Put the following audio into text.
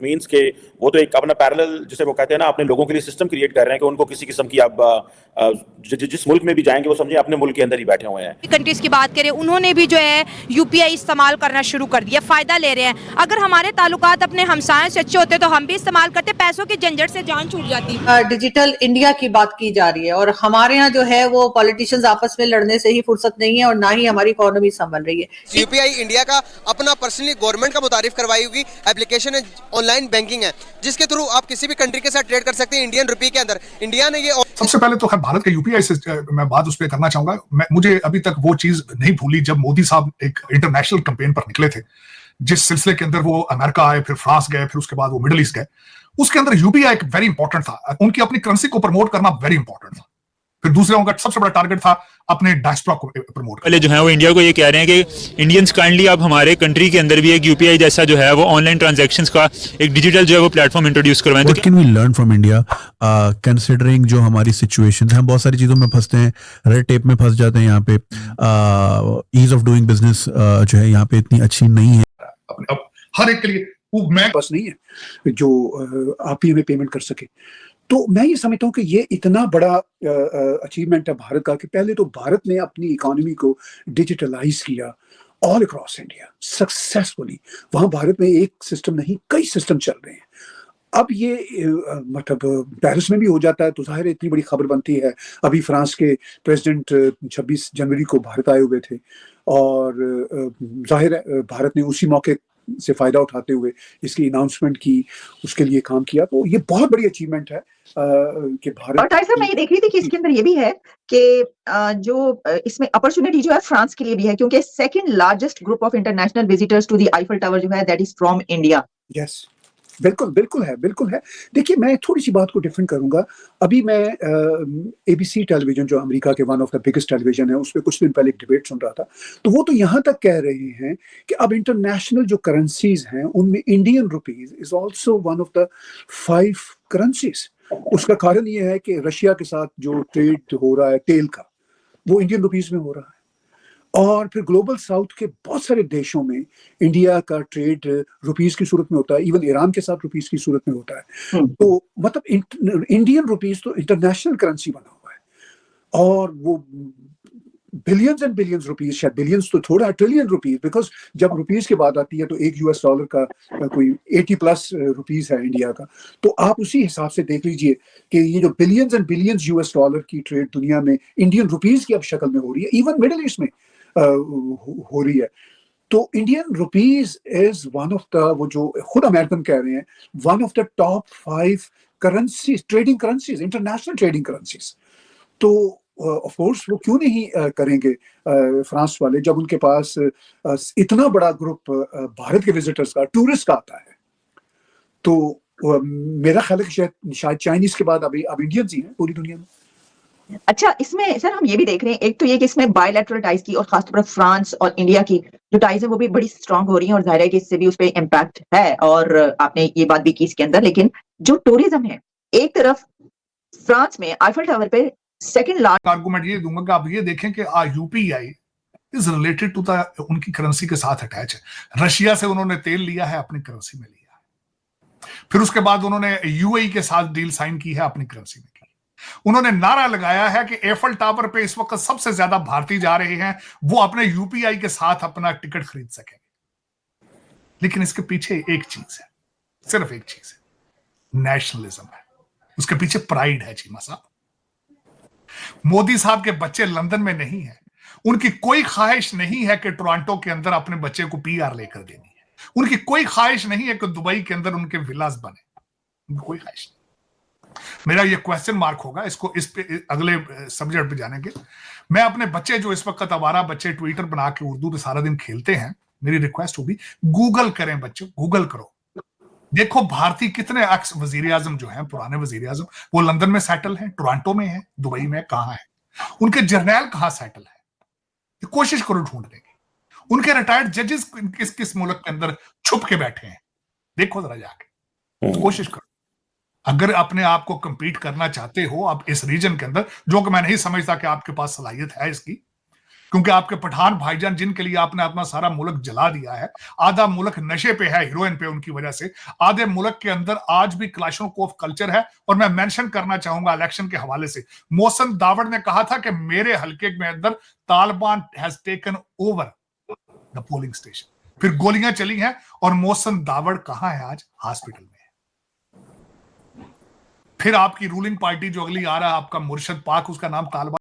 Means के वो तो एक अपना पैरेलल, जिसे वो कहते हैं ना, अपने लोगों के लिए सिस्टम क्रिएट कर रहे हैं कि उनको किसी किस्म की आप जिस मुल्क में भी जाएंगे वो समझे अपने मुल्क के अंदर ही बैठे हुए हैं। कंट्रीज की बात करें, उन्होंने भी जो है यूपीआई इस्तेमाल करना शुरू कर दिया, फायदा ले रहे हैं। अगर हमारे ताल्लुकात अपने हमसायों से अच्छे होते तो हम भी इस्तेमाल करते, पैसों की झंझट से जान छूट जाती। डिजिटल इंडिया की बात की जा रही है और हमारे यहाँ जो है वो पॉलिटिशियंस आपस में लड़ने से ही फुर्सत नहीं है और ना ही हमारी इकोनॉमी संभल रही है। यूपीआई इंडिया का अपना पर्सनली गवर्नमेंट का मुतारिफ करवाई हुई एप्लीकेशन है, ऑनलाइन बैंकिंग है, जिसके थ्रू आप किसी भी कंट्री के साथ ट्रेड कर सकते हैं इंडियन रुपये के अंदर। इंडिया ने ये सबसे पहले तो भारत के यूपीआई से मैं बात उस पर करना चाहूंगा। मुझे अभी तक वो चीज नहीं भूली जब मोदी साहब एक इंटरनेशनल कैंपेन पर निकले थे, जिस सिलसिले के अंदर वो अमेरिका आए, फिर फ्रांस गए, फिर उसके बाद वो मिडिल ईस्ट गए। उसके अंदर यूपीआई एक वेरी इंपॉर्टेंट था, उनकी अपनी करेंसी को प्रमोट करना वेरी इंपॉर्टेंट था। फिर दूसरा उनका सबसे बड़ा टारगेट था अपने डायस्पोरा को प्रमोट करना। पहले जो है वो इंडिया को ये कह रहे हैं कि इंडियंस काइंडली आप हमारे कंट्री के अंदर भी एक यूपीआई जैसा जो है वो ऑनलाइन ट्रांजैक्शंस का एक डिजिटल जो है वो प्लेटफॉर्म इंट्रोड्यूस करवाएं। What can we learn from India, considering जो हमारी सिचुएशन है, हम बहुत सारी चीजों में फंसते हैं, रेड टेप में फंस जाते हैं, यहाँ पे ईज ऑफ डूइंग बिजनेस जो है यहाँ पे इतनी अच्छी नहीं है। अब हर एक के लिए वो मैं बस नहीं है जो आप ही में पेमेंट कर सके। तो मैं ये समझता हूँ कि ये इतना बड़ा अचीवमेंट है भारत का कि पहले तो भारत ने अपनी इकोनॉमी को डिजिटलाइज किया ऑल अक्रॉस इंडिया सक्सेसफुली। वहां भारत में एक सिस्टम नहीं, कई सिस्टम चल रहे हैं। अब ये मतलब पेरिस में भी हो जाता है तो जाहिर है इतनी बड़ी खबर बनती है। अभी फ्रांस के प्रेसिडेंट 26 जनवरी को भारत आए हुए थे और जाहिर है भारत ने उसी मौके से फायदा उठाते हुए इसकी अनाउंसमेंट की, उसके लिए काम किया। तो ये बहुत बड़ी अचीवमेंट है कि भारत। और टाइसर मैं ये देख रही थी कि इसके अंदर ये भी है कि जो इसमें अपॉर्चुनिटी जो है फ्रांस के लिए भी है, क्योंकि second largest group of international visitors to the Eiffel tower जो है that is from India. Yes, बिल्कुल बिल्कुल है, बिल्कुल है। देखिए मैं थोड़ी सी बात को डिफरेंट करूंगा। अभी मैं एबीसी टेलीविजन जो अमेरिका के one of the biggest television है, उसमें कुछ दिन पहले एक डिबेट सुन रहा था। तो वो तो यहाँ तक कह रहे हैं कि अब इंटरनेशनल जो करेंसीज हैं उनमें Indian rupees is also one of the 5 currencies. उसका कारण ये है कि रशिया के साथ जो ट्रेड हो रहा है तेल का, वो इंडियन रुपीज में हो रहा है। और फिर ग्लोबल साउथ के बहुत सारे देशों में इंडिया का ट्रेड रुपीस की सूरत में होता है, इवन ईरान के साथ रुपीस की सूरत में होता है। तो मतलब इंडियन रुपीस तो इंटरनेशनल करेंसी बना हुआ है और वो बिलियंस एंड बिलियंस रुपीस, शायद बिलियंस तो थोड़ा, ट्रिलियन रुपीस, बिकॉज जब रुपीस की बात आती है तो एक यूएस डॉलर का कोई 80+ रुपीस है इंडिया का। तो आप उसी हिसाब से देख लीजिए कि ये जो billions and billions US dollar की ट्रेड दुनिया में इंडियन रुपीस की अब शक्ल में हो रही है, इवन मिडिल ईस्ट में हो रही है। तो Indian rupees is one of the, वो जो खुद अमेरिकन कह रहे हैं, one of the top 5 currencies, trading currencies, international trading currencies. तो ऑफ कोर्स वो क्यों नहीं करेंगे फ्रांस वाले, जब उनके पास इतना बड़ा ग्रुप भारत के विजिटर्स का, टूरिस्ट का आता है। तो मेरा ख्याल है कि शायद चाइनीज के बाद अब इंडियंस ही हैं पूरी दुनिया में। अच्छा, इसमें सर हम ये भी देख रहे हैं, एक तो ये कि इसमें बायलैटरल टाइज की और खासतौर पर फ्रांस और इंडिया की जो टाइज है वो भी बड़ी स्ट्रांग हो रही हैं और जाहिर है कि इससे भी उस पर इम्पैक्ट है और आपने ये बात भी की इसके अंदर। लेकिन जो टूरिज्म है, एक तरफ फ्रांस में आईफल टावर पे सेकंड लार्ज आर्गुमेंट ये दूंगा कि आप ये देखें कि UPI is related to the उनकी करेंसी के साथ अटैच है। रशिया से उन्होंने तेल लिया है, अपनी करेंसी में लिया है। फिर उसके बाद उन्होंने यूएई के साथ डील साइन की है, अपनी करेंसी में की। उन्होंने नारा लगाया है कि एफल टावर पे इस वक्त सबसे ज्यादा भारतीय जा रहे हैं, वो अपने यूपीआई के साथ अपना टिकट खरीद सकेंगे। लेकिन इसके पीछे एक चीज है, सिर्फ एक चीज है, नेशनलिज्म है। उसके पीछे प्राइड है चीमा साहब। मोदी साहब के बच्चे लंदन में नहीं है, उनकी कोई ख्वाहिश नहीं है कि टोरंटो के अंदर अपने बच्चे को पीआर लेकर देनी है। उनकी कोई ख्वाहिश नहीं है कि दुबई के अंदर उनके विलास बने, उनकी कोई ख्वाहिश नहीं। मेरा ये क्वेश्चन मार्क होगा, इसको इस पे अगले सब्जेक्ट पे जाने के। मैं अपने बच्चे जो इस वक्त आवारा बच्चे ट्विटर बना के उर्दू पे सारा दिन खेलते हैं, मेरी रिक्वेस्ट होगी गूगल करें बच्चों, गूगल करो, देखो भारतीय कितने एक्स वजीर आजम जो हैं, पुराने वजीर आजम, वो लंदन में सेटल हैं, टोरंटो में है, दुबई में, कहां है, उनके जर्नैल कहां सेटल है, कोशिश करो ढूंढने की। उनके रिटायर्ड जजेस किस किस मुल्क के अंदर छुप के बैठे हैं, देखो जरा जाके, कोशिश करो। अगर अपने आप को कंपीट करना चाहते हो आप इस रीजन के अंदर, जो कि मैं नहीं समझता कि आपके पास सलाहियत है इसकी, क्योंकि आपके पठान भाईजान जिनके लिए आपने अपना सारा मुल्क जला दिया है, आधा मुल्क नशे पे है, हीरोइन पे उनकी वजह से, आधे मुल्क के अंदर आज भी क्लाशनकोव कल्चर है। और मैं मेंशन करना चाहूंगा इलेक्शन के हवाले से, मोहसिन दावड़ ने कहा था कि मेरे हल्के में अंदर Taliban has taken over the polling station, फिर गोलियां चली हैं और मोहसिन दावड़ कहां है आज? हॉस्पिटल में। फिर आपकी रूलिंग पार्टी जो अगली आ रहा है, आपका मुर्शद पाक, उसका नाम तालिबान